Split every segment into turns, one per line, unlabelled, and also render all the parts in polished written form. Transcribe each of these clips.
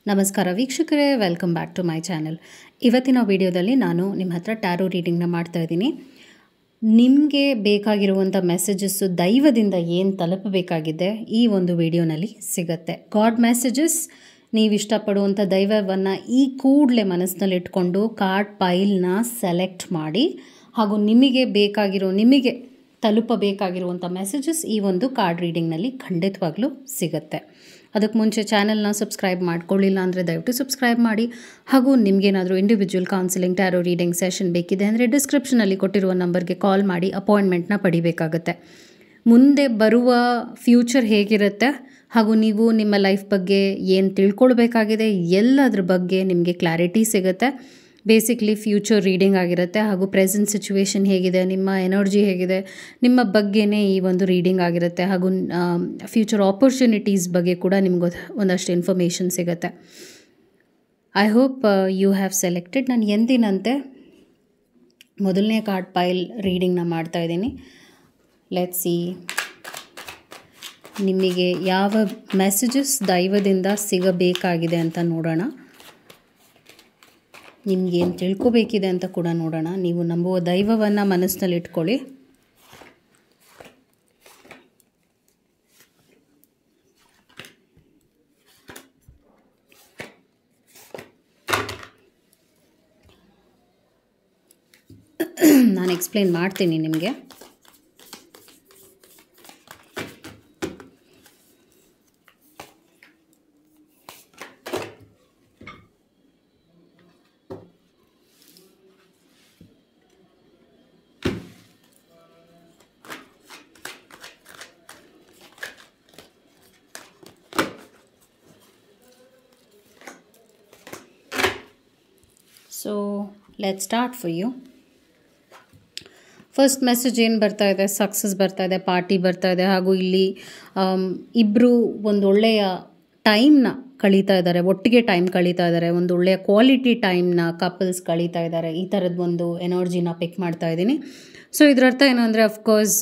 ನಮಸ್ಕಾರ ವೀಕ್ಷಕರೇ, welcome back to my channel. ಇವತ್ತಿನ ವಿಡಿಯೋದಲ್ಲಿ ನಾನು ನಿಮ್ಮ ಹತ್ರ ಟ್ಯಾರೋ ರೀಡಿಂಗ್ನ ಮಾಡ್ತಾ ಇದ್ದೀನಿ. ನಿಮಗೆ ಬೇಕಾಗಿರುವಂಥ ಮೆಸೇಜಸ್ಸು ದೈವದಿಂದ ಏನು ತಲುಪಬೇಕಾಗಿದೆ ಈ ಒಂದು ವಿಡಿಯೋನಲ್ಲಿ ಸಿಗುತ್ತೆ. ಗಾಡ್ ಮೆಸೇಜಸ್, ನೀವು ಇಷ್ಟಪಡುವಂಥ ದೈವವನ್ನು ಈ ಕೂಡಲೇ ಮನಸ್ಸಿನಲ್ಲಿ ಇಟ್ಕೊಂಡು ಕಾರ್ಡ್ ಪೈಲ್ನ ಸೆಲೆಕ್ಟ್ ಮಾಡಿ ಹಾಗೂ ನಿಮಗೆ ತಲುಪಬೇಕಾಗಿರುವಂಥ ಮೆಸೇಜಸ್ ಈ ಒಂದು ಕಾರ್ಡ್ ರೀಡಿಂಗ್ನಲ್ಲಿ ಖಂಡಿತವಾಗ್ಲೂ ಸಿಗುತ್ತೆ. ಅದಕ್ಕೆ ಮುಂಚೆ ಚಾನಲ್ನ ಸಬ್ಸ್ಕ್ರೈಬ್ ಮಾಡ್ಕೊಳ್ಳಿಲ್ಲ ಅಂದರೆ ದಯವಿಟ್ಟು ಸಬ್ಸ್ಕ್ರೈಬ್ ಮಾಡಿ. ಹಾಗೂ ನಿಮಗೇನಾದರೂ individual counselling tarot reading session ಬೇಕಿದೆ ಅಂದರೆ ಡಿಸ್ಕ್ರಿಪ್ಷನಲ್ಲಿ ಕೊಟ್ಟಿರುವ ನಂಬರ್ಗೆ ಕಾಲ್ ಮಾಡಿ ಅಪಾಯಿಂಟ್ಮೆಂಟ್ನ ಪಡಿಬೇಕಾಗುತ್ತೆ. ಮುಂದೆ ಬರುವ ಫ್ಯೂಚರ್ ಹೇಗಿರುತ್ತೆ ಹಾಗೂ ನೀವು ನಿಮ್ಮ ಲೈಫ್ ಬಗ್ಗೆ ಏನು ತಿಳ್ಕೊಳ್ಬೇಕಾಗಿದೆ ಎಲ್ಲದ್ರ ಬಗ್ಗೆ ನಿಮಗೆ ಕ್ಲಾರಿಟಿ ಸಿಗುತ್ತೆ. ಬೇಸಿಕ್ಲಿ ಫ್ಯೂಚರ್ ರೀಡಿಂಗ್ ಆಗಿರುತ್ತೆ ಹಾಗೂ ಪ್ರೆಸೆಂಟ್ ಸಿಚುವೇಶನ್ ಹೇಗಿದೆ, ನಿಮ್ಮ ಎನರ್ಜಿ ಹೇಗಿದೆ, ನಿಮ್ಮ ಬಗ್ಗೆನೇ ಈ ಒಂದು ರೀಡಿಂಗ್ ಆಗಿರುತ್ತೆ. ಹಾಗೂ ಫ್ಯೂಚರ್ ಆಪರ್ಚುನಿಟೀಸ್ ಬಗ್ಗೆ ಕೂಡ ನಿಮ್ಗೆ ಒಂದಷ್ಟು ಇನ್ಫಾರ್ಮೇಷನ್ ಸಿಗುತ್ತೆ. I hope you have selected. ನಾನು ಎಂದಿನಂತೆ ಮೊದಲನೇ ಕಾರ್ಡ್ ಪೈಲ್ ರೀಡಿಂಗ್ನ ಮಾಡ್ತಾಯಿದ್ದೀನಿ. ಲೆಟ್ಸ್ ಸಿ ನಿಮಗೆ ಯಾವ ಮೆಸೇಜಸ್ ದೈವದಿಂದ ಸಿಗಬೇಕಾಗಿದೆ ಅಂತ ನೋಡೋಣ. ನಿಮಗೇನು ತಿಳ್ಕೊಬೇಕಿದೆ ಅಂತ ಕೂಡ ನೋಡೋಣ. ನೀವು ನಂಬುವ ದೈವವನ್ನು ಮನಸ್ಸಿನಲ್ಲಿ ಇಟ್ಕೊಳ್ಳಿ. ನಾನು ಎಕ್ಸ್ಪ್ಲೇನ್ ಮಾಡ್ತೀನಿ ನಿಮಗೆ. So let's start for you. First message ಏನು ಬರ್ತಾ ಇದೆ, ಸಕ್ಸಸ್ ಬರ್ತಾ ಇದೆ, ಪಾರ್ಟಿ ಬರ್ತಾ ಇದೆ. ಹಾಗೂ ಇಲ್ಲಿ ಇಬ್ಬರು ಒಂದು ಒಳ್ಳೆಯ ಟೈಮ್ನ ಕಳೀತಾ ಇದ್ದಾರೆ, ಒಟ್ಟಿಗೆ ಟೈಮ್ ಕಳೀತಾ ಇದ್ದಾರೆ, ಒಂದು ಒಳ್ಳೆಯ ಕ್ವಾಲಿಟಿ ಟೈಮ್ನ ಕಪಲ್ಸ್ ಕಳೀತಾ ಇದ್ದಾರೆ. ಈ ಥರದ್ದು ಒಂದು ಎನರ್ಜಿನ ಪಿಕ್ ಮಾಡ್ತಾ ಇದ್ದೀನಿ. ಸೊ ಇದರರ್ಥ ಏನು ಅಂದರೆ, ಅಫ್ಕೋರ್ಸ್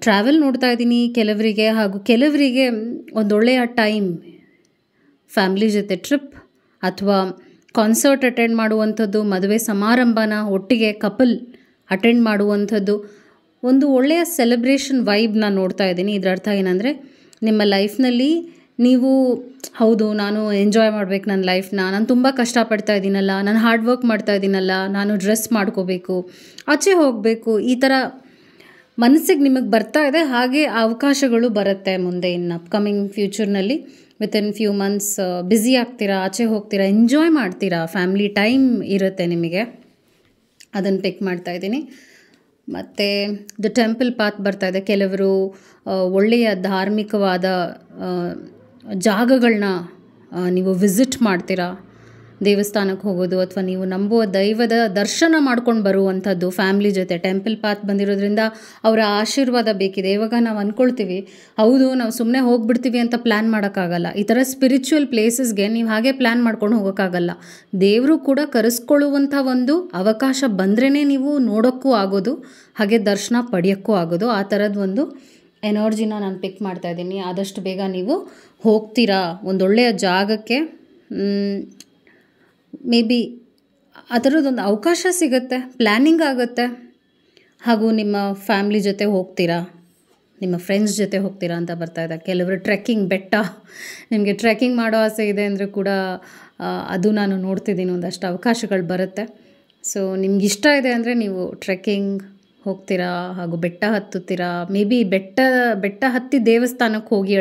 ಟ್ರಾವೆಲ್ ನೋಡ್ತಾ ಇದ್ದೀನಿ ಕೆಲವರಿಗೆ, ಹಾಗೂ ಕೆಲವರಿಗೆ ಒಂದೊಳ್ಳೆಯ ಟೈಮ್ ಫ್ಯಾಮ್ಲಿ ಜೊತೆ ಟ್ರಿಪ್ ಅಥವಾ ಕಾನ್ಸರ್ಟ್ ಅಟೆಂಡ್ ಮಾಡುವಂಥದ್ದು, ಮದುವೆ ಸಮಾರಂಭನ ಒಟ್ಟಿಗೆ ಕಪಲ್ ಅಟೆಂಡ್ ಮಾಡುವಂಥದ್ದು, ಒಂದು ಒಳ್ಳೆಯ ಸೆಲೆಬ್ರೇಷನ್ ವೈಬ್ನ ನೋಡ್ತಾ ಇದ್ದೀನಿ. ಇದರ ಅರ್ಥ ಏನಂದರೆ, ನಿಮ್ಮ ಲೈಫ್ನಲ್ಲಿ ನೀವು ಹೌದು ನಾನು ಎಂಜಾಯ್ ಮಾಡಬೇಕು ನನ್ನ ಲೈಫ್ನ, ನಾನು ತುಂಬ ಕಷ್ಟಪಡ್ತಾ ಇದ್ದೀನಲ್ಲ, ನಾನು ಹಾರ್ಡ್ ವರ್ಕ್ ಮಾಡ್ತಾ ಇದ್ದೀನಲ್ಲ, ನಾನು ಡ್ರೆಸ್ ಮಾಡ್ಕೋಬೇಕು, ಆಚೆ ಹೋಗಬೇಕು, ಈ ಥರ ಮನಸ್ಸಿಗೆ ನಿಮಗೆ ಬರ್ತಾ ಇದೆ. ಹಾಗೆ ಅವಕಾಶಗಳು ಬರುತ್ತೆ ಮುಂದೆ ಇನ್ನು ಅಪ್ಕಮಿಂಗ್ ಫ್ಯೂಚರ್ನಲ್ಲಿ. ವಿತಿನ್ ಫ್ಯೂ ಮಂತ್ಸ್ ಬ್ಯುಸಿ ಆಗ್ತೀರಾ, ಆಚೆ ಹೋಗ್ತೀರಾ, ಎಂಜಾಯ್ ಮಾಡ್ತೀರಾ, ಫ್ಯಾಮ್ಲಿ ಟೈಮ್ ಇರುತ್ತೆ ನಿಮಗೆ. ಅದನ್ನು ಪಿಕ್ ಮಾಡ್ತಾ ಇದ್ದೀನಿ. ಮತ್ತು ದ ಟೆಂಪಲ್ ಪಾತ್ ಬರ್ತಾ ಇದೆ. ಕೆಲವರು ಒಳ್ಳೆಯ ಧಾರ್ಮಿಕವಾದ ಜಾಗಗಳನ್ನ ನೀವು ವಿಸಿಟ್ ಮಾಡ್ತೀರಾ, ದೇವಸ್ಥಾನಕ್ಕೆ ಹೋಗೋದು ಅಥವಾ ನೀವು ನಂಬುವ ದೈವದ ದರ್ಶನ ಮಾಡ್ಕೊಂಡು ಬರುವಂಥದ್ದು ಫ್ಯಾಮ್ಲಿ ಜೊತೆ. ಟೆಂಪಲ್ ಪಾತ್ ಬಂದಿರೋದ್ರಿಂದ ಅವರ ಆಶೀರ್ವಾದ ಬೇಕಿದೆ. ಇವಾಗ ನಾವು ಅಂದ್ಕೊಳ್ತೀವಿ ಹೌದು ನಾವು ಸುಮ್ಮನೆ ಹೋಗ್ಬಿಡ್ತೀವಿ ಅಂತ ಪ್ಲ್ಯಾನ್ ಮಾಡೋಕ್ಕಾಗಲ್ಲ. ಈ ಥರ ಸ್ಪಿರಿಚುವಲ್ ಪ್ಲೇಸಸ್ಗೆ ನೀವು ಹಾಗೆ ಪ್ಲ್ಯಾನ್ ಮಾಡ್ಕೊಂಡು ಹೋಗೋಕ್ಕಾಗಲ್ಲ. ದೇವರು ಕೂಡ ಕರೆಸ್ಕೊಳ್ಳುವಂಥ ಒಂದು ಅವಕಾಶ ಬಂದ್ರೇ ನೀವು ನೋಡೋಕ್ಕೂ ಆಗೋದು, ಹಾಗೆ ದರ್ಶನ ಪಡೆಯೋಕ್ಕೂ ಆಗೋದು. ಆ ಥರದ್ದು ಒಂದು ಎನರ್ಜಿನ ನಾನು ಪಿಕ್ ಮಾಡ್ತಾ ಇದ್ದೀನಿ. ಆದಷ್ಟು ಬೇಗ ನೀವು ಹೋಗ್ತೀರಾ ಒಂದೊಳ್ಳೆಯ ಜಾಗಕ್ಕೆ. ಮೇ ಬಿ ಆ ಥರದ್ದೊಂದು ಅವಕಾಶ ಸಿಗುತ್ತೆ, ಪ್ಲ್ಯಾನಿಂಗ್ ಆಗುತ್ತೆ. ಹಾಗೂ ನಿಮ್ಮ ಫ್ಯಾಮ್ಲಿ ಜೊತೆ ಹೋಗ್ತೀರಾ, ನಿಮ್ಮ ಫ್ರೆಂಡ್ಸ್ ಜೊತೆ ಹೋಗ್ತೀರಾ ಅಂತ ಬರ್ತಾ ಇದೆ. ಕೆಲವರು ಟ್ರೆಕ್ಕಿಂಗ್, ಬೆಟ್ಟ, ನಿಮಗೆ ಟ್ರೆಕ್ಕಿಂಗ್ ಮಾಡೋ ಆಸೆ ಇದೆ ಅಂದರೆ ಕೂಡ ಅದು ನಾನು ನೋಡ್ತಿದ್ದೀನಿ, ಒಂದಷ್ಟು ಅವಕಾಶಗಳು ಬರುತ್ತೆ. ಸೊ ನಿಮ್ಗೆ ಇಷ್ಟ ಇದೆ ಅಂದರೆ ನೀವು ಟ್ರೆಕ್ಕಿಂಗ್ ಹೋಗ್ತೀರಾ ಹಾಗೂ ಬೆಟ್ಟ ಹತ್ತುತ್ತೀರಾ. ಮೇ ಬಿ ಬೆಟ್ಟ ಹತ್ತಿ ದೇವಸ್ಥಾನಕ್ಕೆ ಹೋಗಿ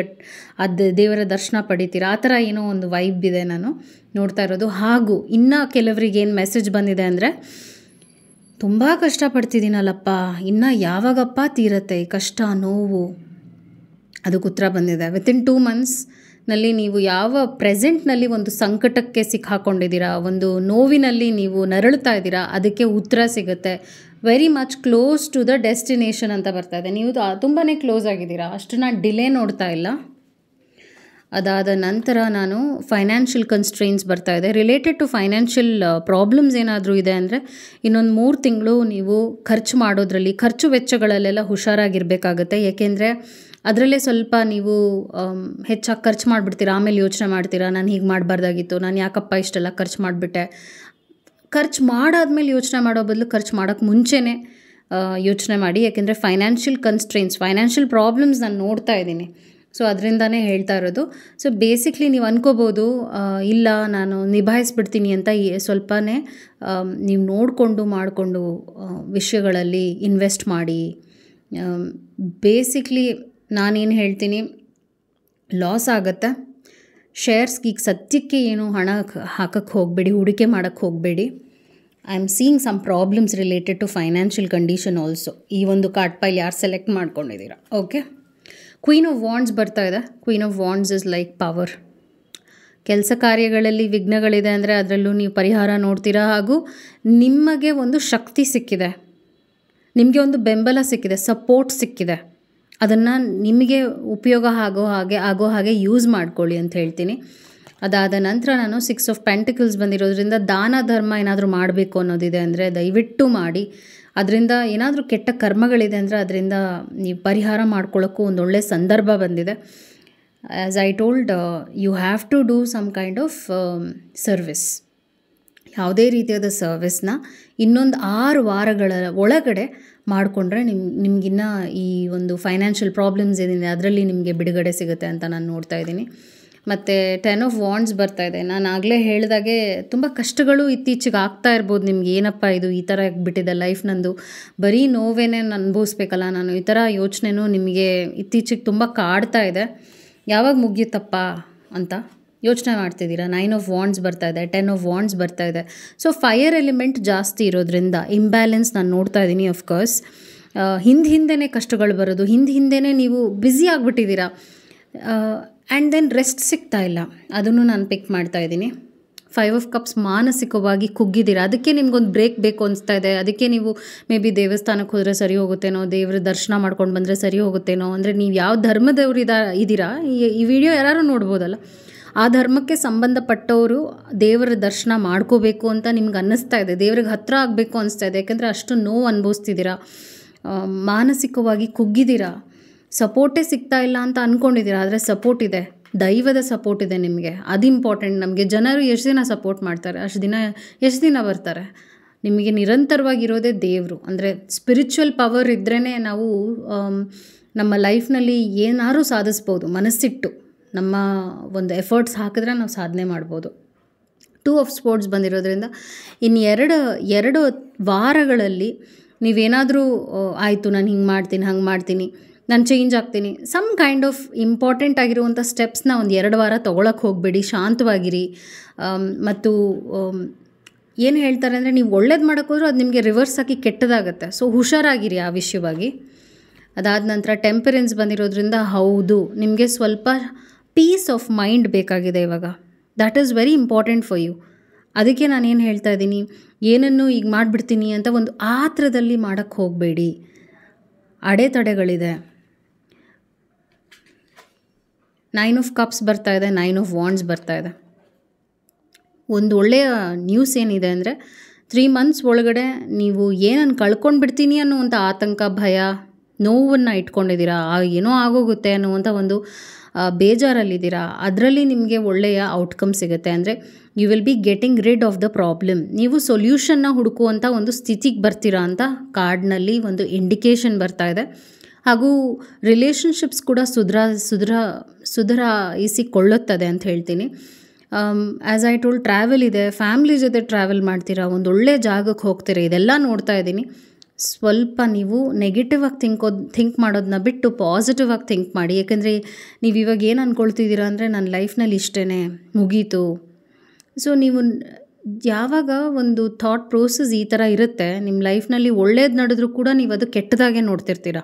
ಅದು ದೇವರ ದರ್ಶನ ಪಡಿತೀರಾ. ಆ ಥರ ಏನೋ ಒಂದು ವೈಬ್ ಇದೆ ನಾನು ನೋಡ್ತಾ ಇರೋದು. ಹಾಗೂ ಇನ್ನು ಕೆಲವರಿಗೆ ಏನು ಮೆಸೇಜ್ ಬಂದಿದೆ ಅಂದರೆ, ತುಂಬ ಕಷ್ಟಪಡ್ತಿದ್ದೀನಲ್ಲಪ್ಪ, ಇನ್ನು ಯಾವಾಗಪ್ಪ ತೀರತ್ತೆ ಈ ಕಷ್ಟ ನೋವು, ಅದಕ್ಕೆ ಉತ್ತರ ಬಂದಿದೆ. ವಿತಿನ್ 2 ಮಂತ್ಸ್ನಲ್ಲಿ ನೀವು ಯಾವ ಪ್ರೆಸೆಂಟ್ನಲ್ಲಿ ಒಂದು ಸಂಕಟಕ್ಕೆ ಸಿಕ್ಕಾಕೊಂಡಿದ್ದೀರಾ, ಒಂದು ನೋವಿನಲ್ಲಿ ನೀವು ನರಳುತ್ತಾ ಇದ್ದೀರಾ, ಅದಕ್ಕೆ ಉತ್ತರ ಸಿಗುತ್ತೆ. Very much close to the destination ಅಂತ ಬರ್ತಾ ಇದೆ. ನೀವು ತುಂಬಾ ಕ್ಲೋಸ್ ಆಗಿದ್ದೀರಾ, ಅಷ್ಟನ್ನ ಡಿಲೇ ನೋಡ್ತಾ ಇಲ್ಲ. ಅದಾದ ನಂತರ ನಾನು ಫೈನಾನ್ಷಿಯಲ್ ಕನ್ಸ್ಟ್ರೈನ್ಸ್ ಬರ್ತಾ ಇದೆ. ರಿಲೇಟೆಡ್ ಟು ಫೈನಾನ್ಷಿಯಲ್ ಪ್ರಾಬ್ಲಮ್ಸ್ ಏನಾದರೂ ಇದೆ ಅಂದರೆ ಇನ್ನೊಂದು 3 ತಿಂಗಳು ನೀವು ಖರ್ಚು ಮಾಡೋದ್ರಲ್ಲಿ, ಖರ್ಚು ವೆಚ್ಚಗಳಲ್ಲೆಲ್ಲ ಹುಷಾರಾಗಿರಬೇಕಾಗತ್ತೆ. ಏಕೆಂದರೆ ಅದರಲ್ಲೇ ಸ್ವಲ್ಪ ನೀವು ಹೆಚ್ಚಾಗಿ ಖರ್ಚು ಮಾಡಿಬಿಡ್ತೀರಾ. ಆಮೇಲೆ ಯೋಚನೆ ಮಾಡ್ತೀರಾ, ನಾನು ಹೀಗೆ ಮಾಡಬಾರ್ದಾಗಿತ್ತು, ನಾನು ಯಾಕಪ್ಪ ಇಷ್ಟೆಲ್ಲ ಖರ್ಚು ಮಾಡಿಬಿಟ್ಟೆ. ಖರ್ಚು ಮಾಡಾದ್ಮೇಲೆ ಯೋಚನೆ ಮಾಡೋ ಬದಲು ಖರ್ಚು ಮಾಡೋಕ್ಕೆ ಮುಂಚೆನೇ ಯೋಚನೆ ಮಾಡಿ. ಯಾಕೆಂದರೆ ಫೈನಾನ್ಷಿಯಲ್ ಕನ್ಸ್ಟ್ರೈನ್ಸ್, ಫೈನಾನ್ಷಿಯಲ್ ಪ್ರಾಬ್ಲಮ್ಸ್ ನಾನು ನೋಡ್ತಾ ಇದ್ದೀನಿ. ಸೊ ಅದರಿಂದನೇ ಹೇಳ್ತಾ ಇರೋದು. ಸೊ ಬೇಸಿಕ್ಲಿ ನೀವು ಅನ್ಕೋಬೋದು, ಇಲ್ಲ ನಾನು ನಿಭಾಯಿಸ್ಬಿಡ್ತೀನಿ ಅಂತ. ಸ್ವಲ್ಪನೇ ನೀವು ನೋಡಿಕೊಂಡು ಮಾಡಿಕೊಂಡು ವಿಷಯಗಳಲ್ಲಿ ಇನ್ವೆಸ್ಟ್ ಮಾಡಿ. ಬೇಸಿಕ್ಲಿ ನಾನೇನು ಹೇಳ್ತೀನಿ, ಲಾಸ್ ಆಗುತ್ತೆ. ಶೇರ್ಸ್ಗೆ ಈಗ ಸದ್ಯಕ್ಕೆ ಏನು ಹಣ ಹಾಕಕ್ಕೆ ಹೋಗಬೇಡಿ, ಹೂಡಿಕೆ ಮಾಡೋಕ್ಕೆ ಹೋಗಬೇಡಿ. I am seeing some problems related to financial condition also. ಈ ಒಂದು ಕಾರ್ಡ್ ಪೈಲ್ ಯಾರು ಸೆಲೆಕ್ಟ್ ಮಾಡ್ಕೊಂಡಿದ್ದೀರಾ. ಓಕೆ, ಕ್ವೀನ್ ಆಫ್ ವಾಂಡ್ಸ್ ಬರ್ತಾ ಇದೆ. Queen of wands is like power. ಕೆಲಸ ಕಾರ್ಯಗಳಲ್ಲಿ ವಿಘ್ನಗಳಿದೆ ಅಂದರೆ ಅದರಲ್ಲೂ ನೀವು ಪರಿಹಾರ ನೋಡ್ತೀರಾ, ಹಾಗೂ ನಿಮಗೆ ಒಂದು ಶಕ್ತಿ ಸಿಕ್ಕಿದೆ, ನಿಮಗೆ ಒಂದು ಬೆಂಬಲ ಸಿಕ್ಕಿದೆ, ಸಪೋರ್ಟ್ ಸಿಕ್ಕಿದೆ. ಅದನ್ನು ನಿಮಗೆ ಉಪಯೋಗ ಆಗೋ ಹಾಗೆ ಯೂಸ್ ಮಾಡ್ಕೊಳ್ಳಿ ಅಂತ ಹೇಳ್ತೀನಿ. ಅದಾದ ನಂತರ ನಾನು 6 ಆಫ್ ಪೆಂಟಿಕಲ್ಸ್ ಬಂದಿರೋದ್ರಿಂದ ದಾನ ಧರ್ಮ ಏನಾದರೂ ಮಾಡಬೇಕು ಅನ್ನೋದಿದೆ ಅಂದರೆ ದಯವಿಟ್ಟು ಮಾಡಿ. ಅದರಿಂದ ಏನಾದರೂ ಕೆಟ್ಟ ಕರ್ಮಗಳಿದೆ ಅಂದರೆ ಅದರಿಂದ ನೀವು ಪರಿಹಾರ ಮಾಡ್ಕೊಳ್ಳೋಕ್ಕೂ ಒಂದು ಒಳ್ಳೆಯ ಸಂದರ್ಭ ಬಂದಿದೆ. As I told, you have to do some kind of service. ಯಾವುದೇ ರೀತಿಯಾದ ಸರ್ವಿಸ್ನ ಇನ್ನೊಂದು 6 ವಾರಗಳ ಒಳಗಡೆ ಮಾಡಿಕೊಂಡ್ರೆ ನಿಮಗಿನ್ನ ಈ ಒಂದು ಫೈನಾನ್ಷಿಯಲ್ ಪ್ರಾಬ್ಲಮ್ಸ್ ಏನಿದೆ ಅದರಲ್ಲಿ ನಿಮಗೆ ಬಿಡುಗಡೆ ಸಿಗುತ್ತೆ ಅಂತ ನಾನು ನೋಡ್ತಾ ಇದ್ದೀನಿ. ಮತ್ತು 10 ಆಫ್ ವಾಂಡ್ಸ್ ಬರ್ತಾ ಇದೆ. ನಾನು ಆಗಲೇ ಹೇಳಿದಾಗೆ ತುಂಬ ಕಷ್ಟಗಳು ಇತ್ತೀಚೆಗೆ ಆಗ್ತಾ ಇರ್ಬೋದು ನಿಮ್ಗೆ. ಏನಪ್ಪ ಇದು ಈ ಥರ ಆಗಿಬಿಟ್ಟಿದೆ ಲೈಫ್ ನಂದು, ಬರೀ ನೋವೇನೇ ಅನುಭವಿಸ್ಬೇಕಲ್ಲ ನಾನು, ಈ ಥರ ಯೋಚನೆನೂ ನಿಮಗೆ ಇತ್ತೀಚೆಗೆ ತುಂಬ ಕಾಡ್ತಾ ಇದೆ. ಯಾವಾಗ ಮುಗಿಯುತ್ತಪ್ಪ ಅಂತ ಯೋಚನೆ ಮಾಡ್ತಿದ್ದೀರಾ. 9 ಆಫ್ ವಾಂಡ್ಸ್ ಬರ್ತಾ ಇದೆ, 10 ಆಫ್ ವಾಂಡ್ಸ್ ಬರ್ತಾ ಇದೆ. ಸೊ ಫೈರ್ ಎಲಿಮೆಂಟ್ ಜಾಸ್ತಿ ಇರೋದ್ರಿಂದ ಇಂಬ್ಯಾಲೆನ್ಸ್ ನಾನು ನೋಡ್ತಾ ಇದ್ದೀನಿ. ಅಫ್ಕೋರ್ಸ್ ಹಿಂದೆನೇ ಕಷ್ಟಗಳು ಬರೋದು, ಹಿಂದೆನೇ ನೀವು ಬ್ಯುಸಿ ಆಗಿಬಿಟ್ಟಿದ್ದೀರಾ. ಆ್ಯಂಡ್ ದೆನ್ ರೆಸ್ಟ್ ಸಿಗ್ತಾ ಇಲ್ಲ, ಅದನ್ನು ನಾನು ಪಿಕ್ ಮಾಡ್ತಾ ಇದ್ದೀನಿ. 5 ಆಫ್ ಕಪ್ಸ್, ಮಾನಸಿಕವಾಗಿ ಕುಗ್ಗಿದ್ದೀರಾ, ಅದಕ್ಕೆ ನಿಮ್ಗೊಂದು ಬ್ರೇಕ್ ಬೇಕು ಅನಿಸ್ತಾ ಇದೆ. ಅದಕ್ಕೆ ನೀವು ಮೇ ಬಿ ದೇವಸ್ಥಾನಕ್ಕೆ ಹೋದರೆ ಸರಿ ಹೋಗುತ್ತೇನೋ, ದೇವ್ರ ದರ್ಶನ ಮಾಡ್ಕೊಂಡು ಬಂದರೆ ಸರಿ ಹೋಗುತ್ತೇನೋ. ಅಂದರೆ ನೀವು ಯಾವ ಧರ್ಮದವ್ರು ಇದ್ದೀರಾ, ಈ ವಿಡಿಯೋ ಯಾರು ನೋಡ್ಬೋದಲ್ಲ, ಆ ಧರ್ಮಕ್ಕೆ ಸಂಬಂಧಪಟ್ಟವರು ದೇವರ ದರ್ಶನ ಮಾಡ್ಕೋಬೇಕು ಅಂತ ನಿಮ್ಗೆ ಅನ್ನಿಸ್ತಾ ಇದೆ, ದೇವ್ರಿಗೆ ಹತ್ತಿರ ಆಗಬೇಕು ಅನಿಸ್ತಾ ಇದೆ. ಯಾಕೆಂದರೆ ಅಷ್ಟು ನೋವು ಅನುಭವಿಸ್ತಿದ್ದೀರಾ, ಮಾನಸಿಕವಾಗಿ ಕುಗ್ಗಿದ್ದೀರಾ, ಸಪೋರ್ಟೇ ಸಿಗ್ತಾ ಇಲ್ಲ ಅಂತ ಅಂದ್ಕೊಂಡಿದ್ದೀರಾ. ಆದರೆ ಸಪೋರ್ಟ್ ಇದೆ, ದೈವದ ಸಪೋರ್ಟ್ ಇದೆ ನಿಮಗೆ. ಅದು ಇಂಪಾರ್ಟೆಂಟ್. ನಮಗೆ ಜನರು ಎಷ್ಟು ದಿನ ಸಪೋರ್ಟ್ ಮಾಡ್ತಾರೆ, ಎಷ್ಟು ದಿನ ಬರ್ತಾರೆ. ನಿಮಗೆ ನಿರಂತರವಾಗಿರೋದೇ ದೇವರು. ಅಂದರೆ ಸ್ಪಿರಿಚುವಲ್ ಪವರ್ ಇದ್ರೇ ನಾವು ನಮ್ಮ ಲೈಫ್ನಲ್ಲಿ ಏನಾದರೂ ಸಾಧಿಸ್ಬೋದು. ಮನಸ್ಸಿಟ್ಟು ನಮ್ಮ ಒಂದು ಎಫರ್ಟ್ಸ್ ಹಾಕಿದ್ರೆ ನಾವು ಸಾಧನೆ ಮಾಡ್ಬೋದು. 2 ಆಫ್ ಸ್ಪೋರ್ಟ್ಸ್ ಬಂದಿರೋದ್ರಿಂದ ಇನ್ನು ಎರಡು ವಾರಗಳಲ್ಲಿ ನೀವೇನಾದರೂ ಆಯಿತು ನಾನು ಹಿಂಗೆ ಮಾಡ್ತೀನಿ, ಹಂಗೆ ಮಾಡ್ತೀನಿ, ನಾನು ಚೇಂಜ್ ಆಗ್ತೀನಿ, ಸಮ್ ಕೈಂಡ್ ಆಫ್ ಇಂಪಾರ್ಟೆಂಟ್ ಆಗಿರುವಂಥ ಸ್ಟೆಪ್ಸ್ನ ಒಂದು 2 ವಾರ ತೊಗೊಳಕ್ಕೆ ಹೋಗಬೇಡಿ. ಶಾಂತವಾಗಿರಿ. ಮತ್ತು ಏನು ಹೇಳ್ತಾರೆ ಅಂದರೆ, ನೀವು ಒಳ್ಳೇದು ಮಾಡೋಕ್ಕೋದ್ರೂ ಅದು ನಿಮಗೆ ರಿವರ್ಸ್ ಆಗಿ ಕೆಟ್ಟದಾಗತ್ತೆ. ಸೊ ಹುಷಾರಾಗಿರಿ ಆ ವಿಷಯವಾಗಿ. ಅದಾದ ನಂತರ ಟೆಂಪರೆನ್ಸ್ ಬಂದಿರೋದ್ರಿಂದ ಹೌದು, ನಿಮಗೆ ಸ್ವಲ್ಪ ಪೀಸ್ ಆಫ್ ಮೈಂಡ್ ಬೇಕಾಗಿದೆ ಇವಾಗ. That is very important for you. ಅದಕ್ಕೆ ನಾನು ಏನು ಹೇಳ್ತಾ ಇದ್ದೀನಿ, ಏನನ್ನು ಈಗ ಮಾಡಿಬಿಡ್ತೀನಿ ಅಂತ ಒಂದು ಆತ್ರದಲ್ಲಿ ಮಾಡೋಕ್ಕೆ ಹೋಗಬೇಡಿ. ಅಡೆತಡೆಗಳಿದೆ. 9 ಆಫ್ ಕಪ್ಸ್ ಬರ್ತಾ ಇದೆ, 9 ಆಫ್ ವಾಂಡ್ಸ್ ಬರ್ತಾ ಇದೆ. ಒಂದು ಒಳ್ಳೆಯ ನ್ಯೂಸ್ ಏನಿದೆ ಅಂದರೆ 3 ಮಂತ್ಸ್ ಒಳಗಡೆ ನೀವು ಏನನ್ನು ಕಳ್ಕೊಂಡು ಬಿಡ್ತೀನಿ ಅನ್ನುವಂಥ ಆತಂಕ, ಭಯ, ನೋವನ್ನು ಇಟ್ಕೊಂಡಿದ್ದೀರಾ, ಏನೋ ಆಗೋಗುತ್ತೆ ಅನ್ನುವಂಥ ಒಂದು ಬೇಜಾರಲ್ಲಿದ್ದೀರಾ. ಅದರಲ್ಲಿ ನಿಮಗೆ ಒಳ್ಳೆಯ ಔಟ್ಕಮ್ ಸಿಗುತ್ತೆ. ಅಂದರೆ you will be getting rid of the problem. ನೀವು ಸೊಲ್ಯೂಷನ್ನ ಹುಡುಕುವಂಥ ಒಂದು ಸ್ಥಿತಿಗೆ ಬರ್ತೀರಾ ಅಂತ ಕಾರ್ಡ್ನಲ್ಲಿ ಒಂದು ಇಂಡಿಕೇಷನ್ ಬರ್ತಾ ಇದೆ. ಹಾಗೂ ರಿಲೇಷನ್ಶಿಪ್ಸ್ ಕೂಡ ಸುಧಾರಿಸಿಕೊಳ್ಳುತ್ತದೆ ಅಂತ ಹೇಳ್ತೀನಿ. ಆ್ಯಸ್ ಐ ಟೋಲ್ಡ್, ಟ್ರಾವೆಲ್ ಇದೆ, ಫ್ಯಾಮ್ಲಿ ಜೊತೆ ಟ್ರಾವೆಲ್ ಮಾಡ್ತೀರಾ, ಒಂದು ಒಳ್ಳೆ ಜಾಗಕ್ಕೆ ಹೋಗ್ತೀರಾ, ಇದೆಲ್ಲ ನೋಡ್ತಾ ಇದ್ದೀನಿ. ಸ್ವಲ್ಪ ನೀವು ನೆಗೆಟಿವ್ ಆಗಿ ಥಿಂಕ್ ಮಾಡೋದನ್ನ ಬಿಟ್ಟು ಪಾಸಿಟಿವ್ ಆಗಿ ಥಿಂಕ್ ಮಾಡಿ. ಯಾಕೆಂದರೆ ನೀವು ಇವಾಗ ಏನು ಅಂದ್ಕೊಳ್ತಿದ್ದೀರಾ ಅಂದರೆ, ನನ್ನ ಲೈಫ್ನಲ್ಲಿ ಇಷ್ಟೇ ಮುಗೀತು. ಸೊ ನೀವು ಯಾವಾಗ ಒಂದು ಥಾಟ್ ಪ್ರೋಸೆಸ್ ಈ ಥರ ಇರುತ್ತೆ, ನಿಮ್ಮ ಲೈಫ್ನಲ್ಲಿ ಒಳ್ಳೇದು ನಡೆದ್ರೂ ಕೂಡ ನೀವು ಅದು ಕೆಟ್ಟದಾಗೆ ನೋಡ್ತಿರ್ತೀರ.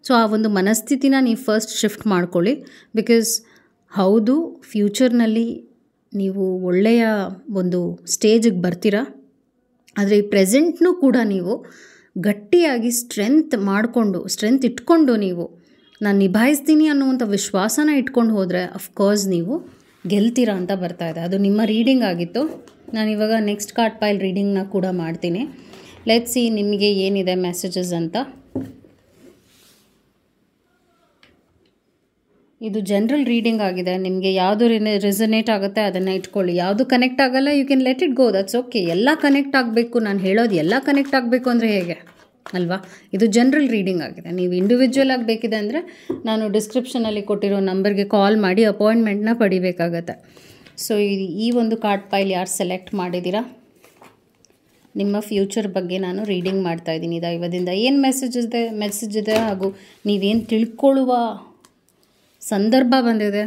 ಸೊ ಆ ಒಂದು ಮನಸ್ಥಿತಿನ ನೀವು ಫಸ್ಟ್ ಶಿಫ್ಟ್ ಮಾಡ್ಕೊಳ್ಳಿ. ಬಿಕಾಸ್ ಹೌದು, ಫ್ಯೂಚರ್ನಲ್ಲಿ ನೀವು ಒಳ್ಳೆಯ ಒಂದು ಸ್ಟೇಜಿಗೆ ಬರ್ತೀರಾ. ಆದರೆ ಈ ಪ್ರೆಸೆಂಟ್ನೂ ಕೂಡ ನೀವು ಗಟ್ಟಿಯಾಗಿ ಸ್ಟ್ರೆಂತ್ ಇಟ್ಕೊಂಡು ನೀವು ನಾನು ನಿಭಾಯಿಸ್ತೀನಿ ಅನ್ನುವಂಥ ವಿಶ್ವಾಸನ ಇಟ್ಕೊಂಡು ಹೋದರೆ ಅಫ್ಕೋರ್ಸ್ ನೀವು ಗೆಲ್ತೀರಾ ಅಂತ ಬರ್ತಾ ಇದೆ. ಅದು ನಿಮ್ಮ ರೀಡಿಂಗ್ ಆಗಿತ್ತು. ನಾನಿವಾಗ ನೆಕ್ಸ್ಟ್ ಕಾರ್ಡ್ ಪೈಲ್ ರೀಡಿಂಗ್ನ ಕೂಡ ಮಾಡ್ತೀನಿ. ಲೆಟ್ಸ್ ಸಿ ನಿಮಗೆ ಏನಿದೆ ಮೆಸೇಜಸ್ ಅಂತ. ಇದು ಜನರಲ್ ರೀಡಿಂಗ್ ಆಗಿದೆ. ನಿಮಗೆ ಯಾವುದು ರೆಸನೇಟ್ ಆಗುತ್ತೆ ಅದನ್ನು ಇಟ್ಕೊಳ್ಳಿ. ಯಾವುದು ಕನೆಕ್ಟ್ ಆಗಲ್ಲ you can let it go, that's okay. ಎಲ್ಲ ಕನೆಕ್ಟ್ ಆಗಬೇಕು, ನಾನು ಹೇಳೋದು ಎಲ್ಲ ಕನೆಕ್ಟ್ ಆಗಬೇಕು ಅಂದರೆ ಹೇಗೆ ಅಲ್ವಾ? ಇದು ಜನರಲ್ ರೀಡಿಂಗ್ ಆಗಿದೆ. ನೀವು ಇಂಡಿವಿಜುವಲ್ ಆಗಿ ಬೇಕಿದೆ ಅಂದರೆ ನಾನು ಡಿಸ್ಕ್ರಿಪ್ಷನಲ್ಲಿ ಕೊಟ್ಟಿರೋ ನಂಬರ್ಗೆ ಕಾಲ್ ಮಾಡಿ ಅಪಾಯಿಂಟ್ಮೆಂಟ್ನ ಪಡಿಬೇಕಾಗತ್ತೆ. ಸೊ ಈ ಒಂದು ಕಾರ್ಡ್ ಪೈಲ್ ಯಾರು ಸೆಲೆಕ್ಟ್ ಮಾಡಿದ್ದೀರಾ, ನಿಮ್ಮ ಫ್ಯೂಚರ್ ಬಗ್ಗೆ ನಾನು ರೀಡಿಂಗ್ ಮಾಡ್ತಾಯಿದ್ದೀನಿ. ದೈವದಿಂದ ಏನು ಮೆಸೇಜ್ ಇದೆ ಹಾಗೂ ನೀವೇನು ತಿಳ್ಕೊಳ್ಳುವ ಸಂದರ್ಭ ಬಂದಿದೆ.